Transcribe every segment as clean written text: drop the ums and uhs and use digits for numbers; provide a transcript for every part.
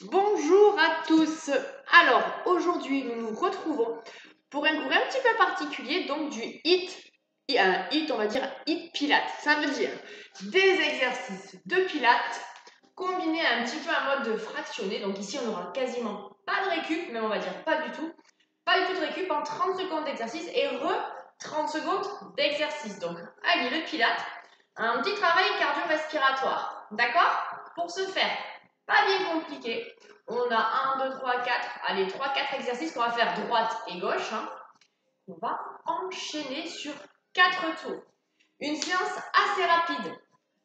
Bonjour à tous. Alors, aujourd'hui, nous nous retrouvons pour un cours un petit peu particulier, donc du on va dire HIIT Pilates. Ça veut dire des exercices de Pilates combinés à un petit peu un mode fractionné. Donc ici, on n'aura quasiment pas de récup, même on va dire pas du tout. Pas du tout de récup en 30 secondes d'exercice et 30 secondes d'exercice. Donc, allez, le Pilates, un petit travail cardio-respiratoire. D'accord? Pour ce faire, pas bien compliqué. On a 1, 2, 3, 4, allez, 3, 4 exercices qu'on va faire droite et gauche. On va enchaîner sur 4 tours. Une séance assez rapide.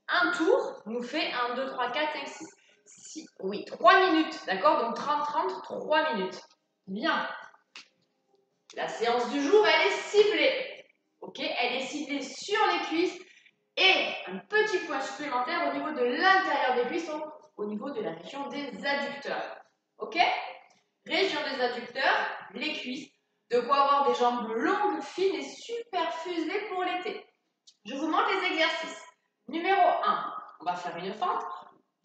Un tour nous fait 1, 2, 3, 4, 5, 6, oui, 3 minutes. D'accord? Donc 30, 30, 3 minutes. Bien. La séance du jour, elle est ciblée. Ok? Elle est ciblée sur les cuisses et un petit point supplémentaire au niveau de l'intérieur des cuisses, au niveau de la région des adducteurs. Ok? Région des adducteurs, les cuisses, de quoi avoir des jambes longues, fines et super fuselées pour l'été. Je vous montre les exercices. Numéro 1, on va faire une fente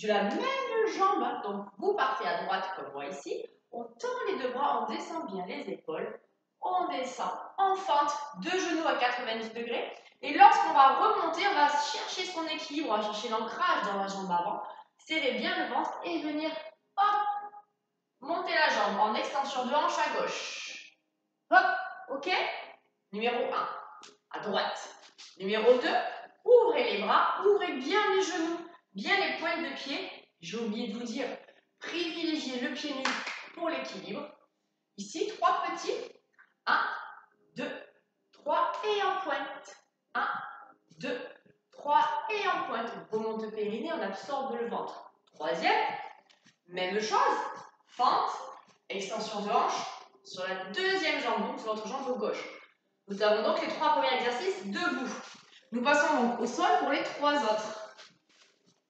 de la même jambe. Donc vous partez à droite comme moi ici, on tend les deux bras, on descend bien les épaules, on descend en fente, deux genoux à 90 degrés. Et lorsqu'on va remonter, on va chercher son équilibre, on va chercher l'ancrage dans la jambe avant, serrer bien le ventre et venir, hop, monter la jambe en extension de hanche à gauche. Hop, ok? Numéro 1, à droite. Numéro 2, ouvrez les bras, ouvrez bien les genoux, bien les pointes de pied. J'ai oublié de vous dire, privilégiez le pied nu pour l'équilibre. Ici, 3 petits. 1, 2, 3 et en pointe. 1, 2, 3 et en pointe. On remonte le périnée, on absorbe le ventre. Troisième, même chose. Fente, extension de hanche sur la deuxième jambe, donc sur votre jambe gauche. Nous avons donc les 3 premiers exercices debout. Nous passons donc au sol pour les 3 autres.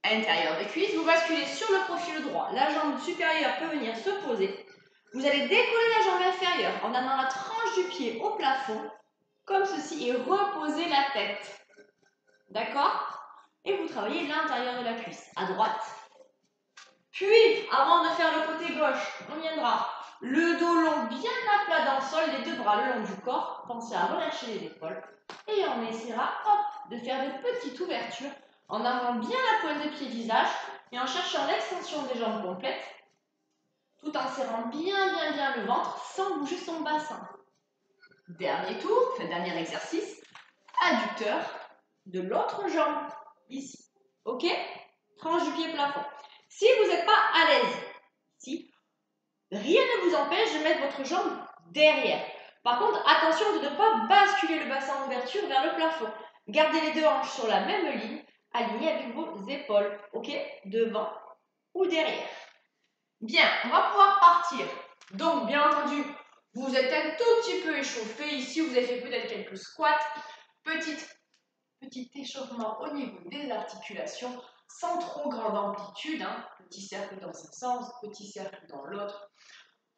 Intérieur des cuisses, vous basculez sur le profil droit. La jambe supérieure peut venir se poser. Vous allez décoller la jambe inférieure en amenant la tranche du pied au plafond, comme ceci, et reposer la tête. D'accord? Et vous travaillez l'intérieur de la cuisse, à droite. Puis, avant de faire le côté gauche, on viendra le dos long bien à plat dans le sol, les deux bras le long du corps. Pensez à relâcher les épaules. Et on essaiera, hop, de faire de petites ouvertures en amenant bien la pointe de pied visage et en cherchant l'extension des jambes complètes, tout en serrant bien le ventre sans bouger son bassin. Dernier tour, dernier exercice, adducteur de l'autre jambe, ici. Ok? Tranche du pied plafond. Si vous n'êtes pas à l'aise, ici, rien ne vous empêche de mettre votre jambe derrière. Par contre, attention de ne pas basculer le bassin en ouverture vers le plafond. Gardez les deux hanches sur la même ligne, alignées avec vos épaules. Ok? Devant ou derrière. Bien, on va pouvoir partir. Donc, bien entendu, vous êtes un tout petit peu échauffé. Ici, vous avez fait peut-être quelques squats. Petit échauffement au niveau des articulations, sans trop grande amplitude. Petit cercle dans un sens, petit cercle dans l'autre.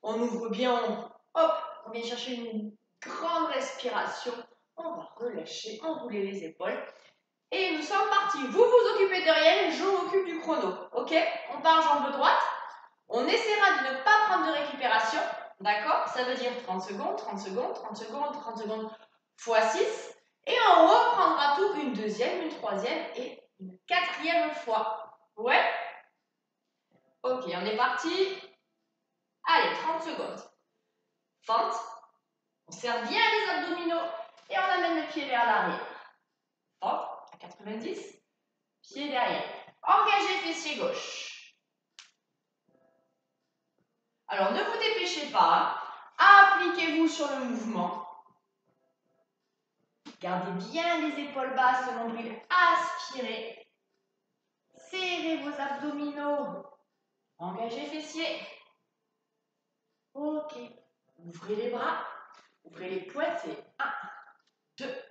On ouvre bien, on vient chercher une grande respiration. On va relâcher, enrouler les épaules. Et nous sommes partis. Vous vous occupez de rien, je m'occupe du chrono. Ok? On part jambe droite. On essaiera de ne pas prendre de récupération. D'accord? Ça veut dire 30 secondes, 30 secondes, 30 secondes, 30 secondes x 6. Et on reprendra tout une deuxième, une troisième et une quatrième fois. Ouais? Ok, on est parti. Allez, 30 secondes. Fente. On serre bien les abdominaux et on amène le pied vers l'arrière. Hop, à 90. Pied derrière. Engagez fessier gauche. Alors, ne vous dépêchez pas. Appliquez-vous sur le mouvement. Gardez bien les épaules basses, le nombril aspiré. Serrez vos abdominaux. Engagez fessiers. Ok. Ouvrez les bras. Ouvrez les pointes et 1, 2,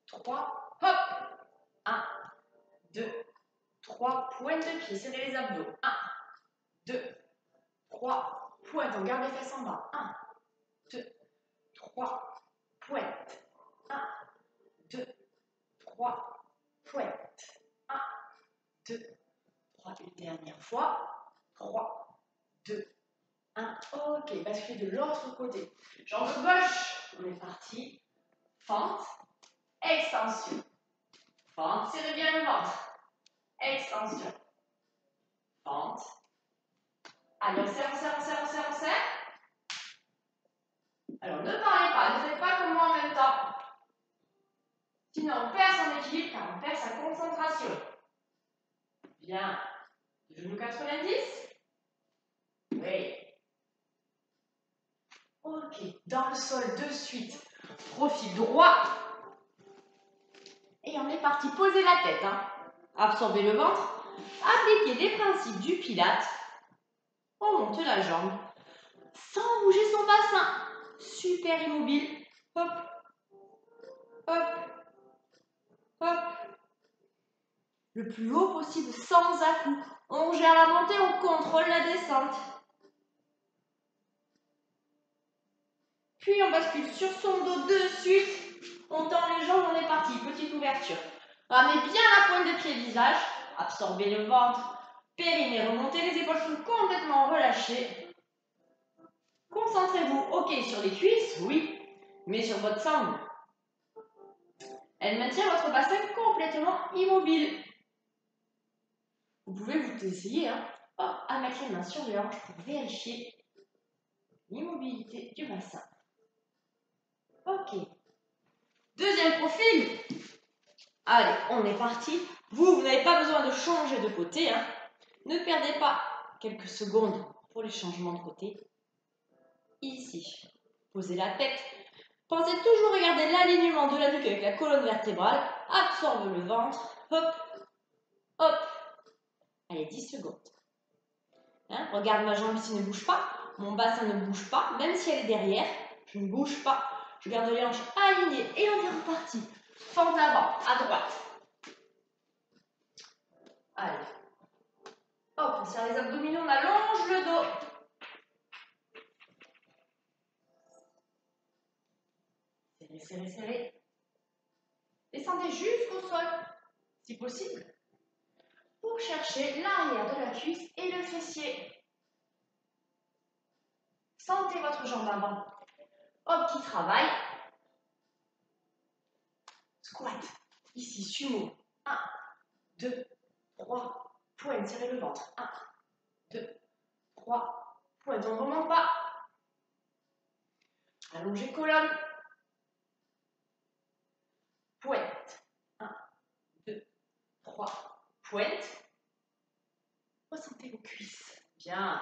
3, hop. 1, 2, 3, pointe de pied. Serrez les abdos. 1, 2, 3, pointe. On garde les fesses en bas. 1, 2, 3, pointe. 1, 2, 3, pointe. 1, 2, 3. Une dernière fois. 3, 2, 1. Ok, basculez de l'autre côté. Jambe gauche, on est parti. Fente, extension. Fente, serrez bien le ventre. Extension. Fente. Allez, on serre, on serre, on serre, on serre, on serre. Alors, ne parlez pas, ne faites pas comme moi en même temps. Sinon, on perd son équilibre car on perd sa concentration. Bien. Genou 90. Oui. Ok. Dans le sol, de suite. Profil droit. Et on est parti. Posez la tête. Hein. Absorbez le ventre. Appliquez les principes du Pilates. On monte la jambe. Sans bouger son bassin. Super immobile. Hop. Hop. Hop. Le plus haut possible sans à-coups. On gère la montée, on contrôle la descente. Puis on bascule sur son dos de suite. On tend les jambes, on est parti. Petite ouverture. Ramenez bien la pointe de pied visage. Absorbez le ventre. Périnée, remontez. Les épaules sont complètement relâchées. Concentrez-vous, ok, sur les cuisses, oui, mais sur votre sangle. Elle maintient votre bassin complètement immobile. Vous pouvez vous essayer à mettre les mains sur les hanches pour vérifier l'immobilité du bassin. Ok. Deuxième profil. Allez, on est parti. Vous n'avez pas besoin de changer de côté. Hein. Ne perdez pas quelques secondes pour les changements de côté. Ici, posez la tête. Pensez toujours regarder l'alignement de la nuque avec la colonne vertébrale. Absorbe le ventre. Hop, hop. Allez, 10 secondes. Hein, regarde ma jambe ici, ne bouge pas. Mon bassin ne bouge pas, même si elle est derrière. Je ne bouge pas. Je garde les hanches alignées et on est reparti. Fente avant, à droite. Allez. Hop, on serre les abdominaux, on allonge le dos. Serrez, serrez, serrez. Descendez jusqu'au sol, si possible, pour chercher l'arrière de la cuisse et le fessier. Sentez votre jambe avant. Hop, qui travaille. Squat. Ici, sumo. 1, 2, 3. Pointe, serrez le ventre. 1, 2, 3. Pointe, on ne remonte pas. Allongez colonne. Pointe. 1, 2, 3. Pointe. Ressentez vos cuisses. Bien.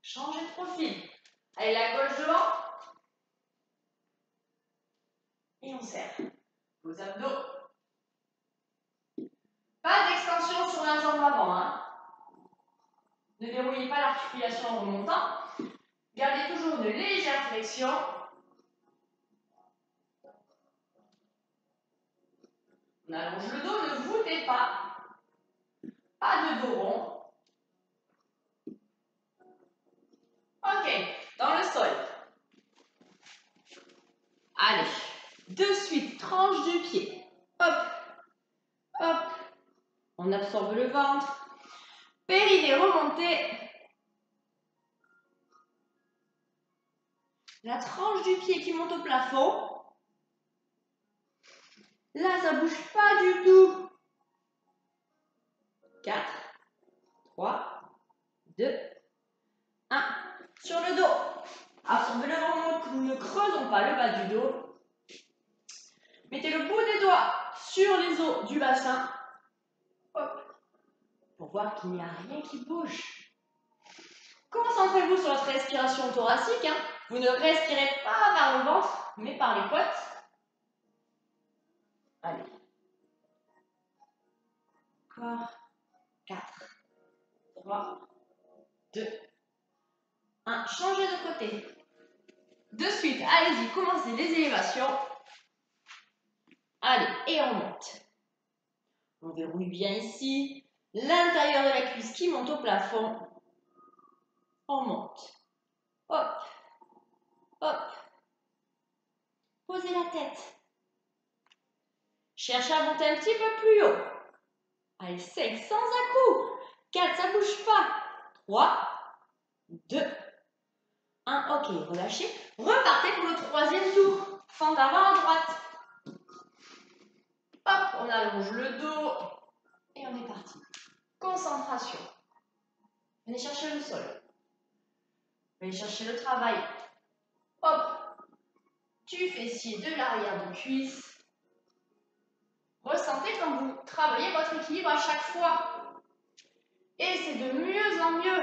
Changez de profil. Allez, la gauche devant. Et on serre. Vos abdos. Pas d'extension sur la jambe avant. Hein. Ne verrouillez pas l'articulation en remontant. Gardez toujours une légère flexion. On allonge le dos, ne voûtez pas. Pas de dos rond. Ok, dans le sol. Allez, de suite, tranche du pied. Hop, hop. On absorbe le ventre. Périnée remontée. La tranche du pied qui monte au plafond. Là, ça ne bouge pas du tout. 4, 3, 2, 1. Sur le dos. Absorbez le ventre, ne creusons pas le bas du dos. Mettez le bout des doigts sur les os du bassin. Hop. Pour voir qu'il n'y a rien qui bouge. Concentrez-vous sur votre respiration thoracique. Hein. Vous ne respirez pas par le ventre, mais par les côtes. Allez. Encore. 4, 3, 2, 1. Changez de côté. De suite, allez-y, commencez les élévations. Allez, et on monte. On verrouille bien ici. L'intérieur de la cuisse qui monte au plafond. On monte. Hop. Hop. Posez la tête. Cherchez à monter un petit peu plus haut. Allez, 5, sans à-coups. 4, ça bouge pas. 3, 2, 1. Ok, relâchez. Repartez pour le troisième tour. Fente avant à droite. Hop, on allonge le dos. Et on est parti. Concentration. Venez chercher le sol. Venez chercher le travail. Hop. Du fessier, de l'arrière de cuisse. Ressentez quand vous travaillez votre équilibre à chaque fois. Et c'est de mieux en mieux.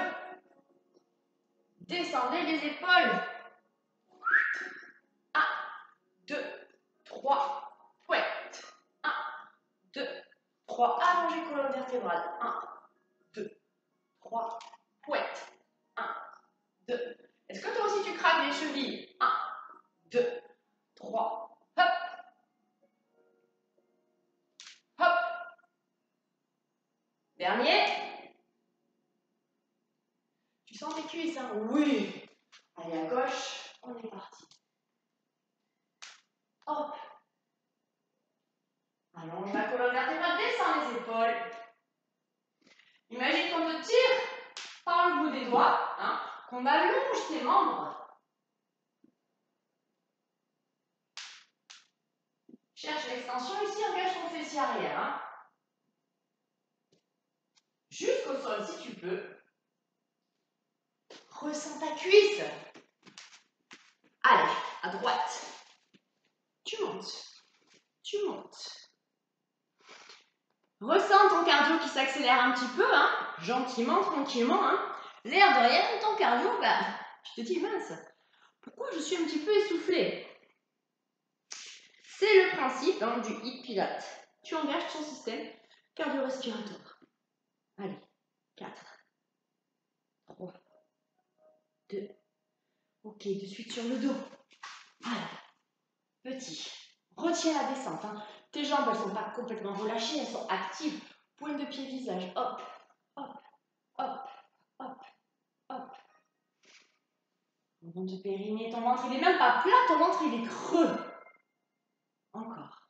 Descendez les épaules. 1, 2, 3. Pointe. 1, 2, 3. Allongez colonne vertébrale. 1, 2, 3. Pointe. 1, 2. Est-ce que toi aussi tu craques les chevilles? 1, 2, 3. Hop. Hop. Dernier. Tu sens tes cuisses, hein? Oui. Allez, à gauche. On est parti. Hop. Allonge la colonne vertébrale, descends les épaules. Imagine qu'on te tire par le bout des doigts, hein, qu'on allonge tes membres. Cherche l'extension ici, engage ton fessier arrière. Hein. Jusqu'au sol si tu peux. Ressens ta cuisse. Allez, à droite. Tu montes. Tu montes. Ressens ton cardio qui s'accélère un petit peu, hein, gentiment, tranquillement. Hein. L'air de rien de ton cardio, bah, je te dis mince, pourquoi je suis un petit peu essoufflée? C'est le principe hein, du HIIT Pilates. Tu engages ton système cardio-respiratoire. Allez, 4, 3, 2, ok, de suite sur le dos. Voilà, petit. Retiens la descente. Hein. Tes jambes, elles ne sont pas complètement relâchées, elles sont actives. Pointe de pied, visage. Hop, hop, hop, hop, hop. On de périnée, ton ventre, il n'est même pas plat, ton ventre, il est creux. Encore.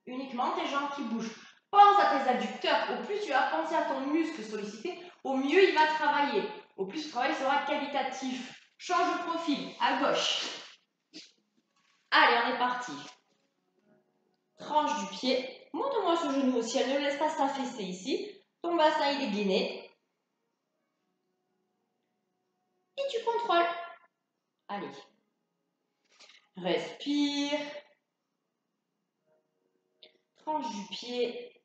Uniquement tes jambes qui bougent. Pense à tes adducteurs. Au plus tu vas penser à ton muscle sollicité, au mieux il va travailler. Au plus le travail sera qualitatif. Change de profil, à gauche. Allez, on est parti. Tranche du pied. Monte-moi ce genou au ciel. Ne laisse pas s'affaisser ici. Ton bassin, il est gainé. Et tu contrôles. Allez. Respire. Tranche du pied.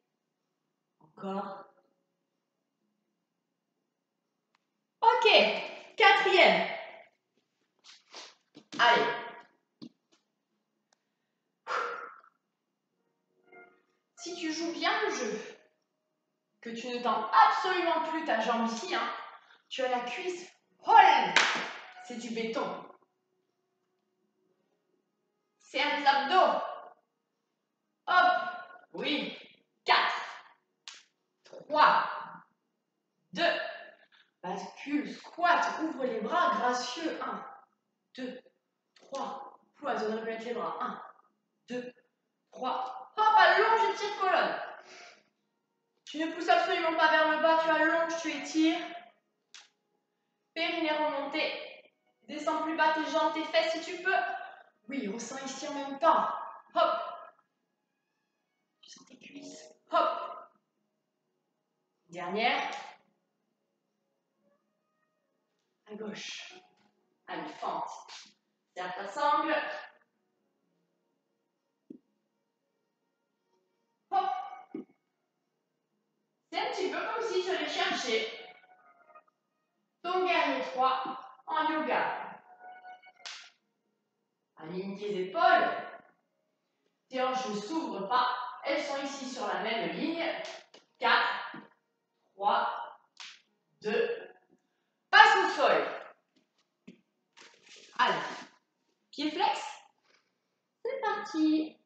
Encore. Ok. Quatrième. Allez. Si tu joues bien le jeu, que tu ne tends absolument plus ta jambe ici, hein, tu as la cuisse hold. C'est du béton. Serre les abdos. Hop. Oui. 4, 3, 2. Bascule, squat, ouvre les bras, gracieux. 1, 2, 3. Cloisonne, relève les bras. 1, 2, 3. Hop, allonge et tire colonne. Tu ne pousses absolument pas vers le bas, tu allonges, tu étires. Périnée remontée. Descends plus bas tes jambes, tes fesses si tu peux. Oui, ressens ici en même temps. Hop. Tu sens tes cuisses. Hop. Dernière. À gauche. Allez, fente. Serre ta sangle. Hop. C'est un petit peu comme si tu allais chercher ton guerrier 3 en yoga. Aligne tes épaules. Tes hanches ne s'ouvrent pas. Elles sont ici sur la même ligne. 4, 3, 2. Passe au sol. Allez. Pied flex. C'est parti.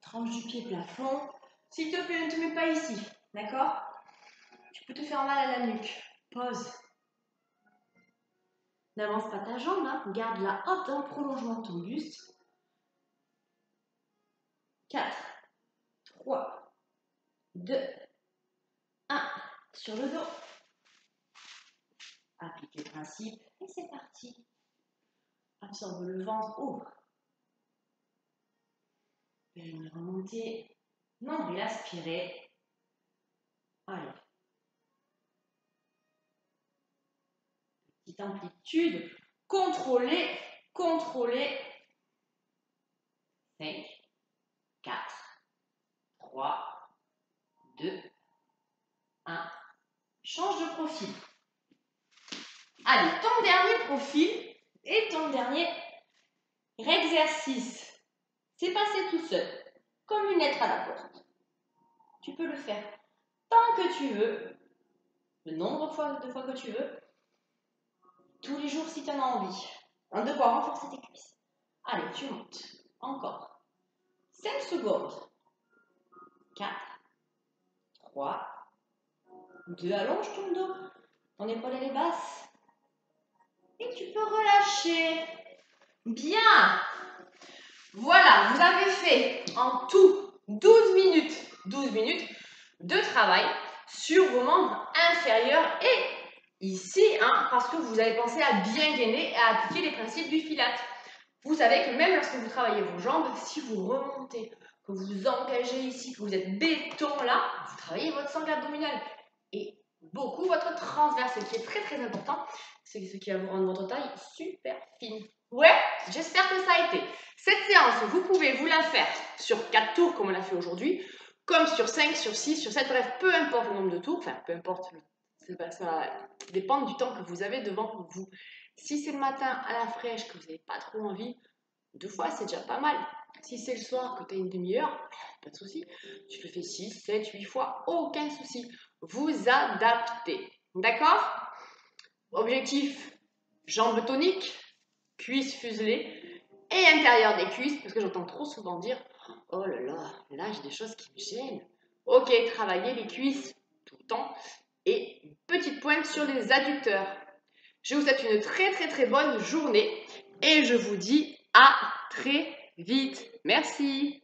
Tranche du pied plafond. S'il te plaît, ne te mets pas ici. D'accord? Tu peux te faire mal à la nuque. Pause. N'avance pas ta jambe. Hein. Garde-la hop dans le prolongement de ton buste. 4, 3, 2, 1, sur le dos. Applique le principe et c'est parti. Absorbe le ventre, ouvre. J'aimerais remonter, nombril aspiré. Allez. Petite amplitude, contrôlez, contrôlez. 5, 4, 3, 2, 1. Change de profil. Allez, ton dernier profil et ton dernier exercice. C'est passé tout seul, comme une lettre à la porte. Tu peux le faire tant que tu veux, le nombre de fois que tu veux, tous les jours si tu en as envie. De quoi renforcer tes cuisses. Allez, tu montes. Encore. 5 secondes. 4, 3, 2, allonge ton dos. Ton épaule elle est basse. Et tu peux relâcher. Bien. Voilà, vous avez fait en tout 12 minutes de travail sur vos membres inférieurs et ici, parce que vous avez pensé à bien gainer et à appliquer les principes du Pilates. Vous savez que même lorsque vous travaillez vos jambes, si vous remontez, que vous engagez ici, que vous êtes béton là, vous travaillez votre sangle abdominale et beaucoup votre transverse, ce qui est très très important, c'est ce qui va vous rendre votre taille super fine. Ouais, j'espère que ça a été. Cette séance, vous pouvez vous la faire sur 4 tours comme on l'a fait aujourd'hui, comme sur 5, sur 6, sur 7, bref, peu importe le nombre de tours, enfin peu importe, ça dépend du temps que vous avez devant vous. Si c'est le matin à la fraîche, que vous n'avez pas trop envie, 2 fois c'est déjà pas mal. Si c'est le soir, que tu as une demi-heure, pas de souci. Tu le fais 6, 7, 8 fois, aucun souci. Vous adaptez. D'accord? Objectif, jambes toniques, cuisses fuselées et intérieur des cuisses, parce que j'entends trop souvent dire « Oh là j'ai des choses qui me gênent. » Ok, travaillez les cuisses tout le temps et une petite pointe sur les adducteurs. Je vous souhaite une très bonne journée et je vous dis à très vite. Merci.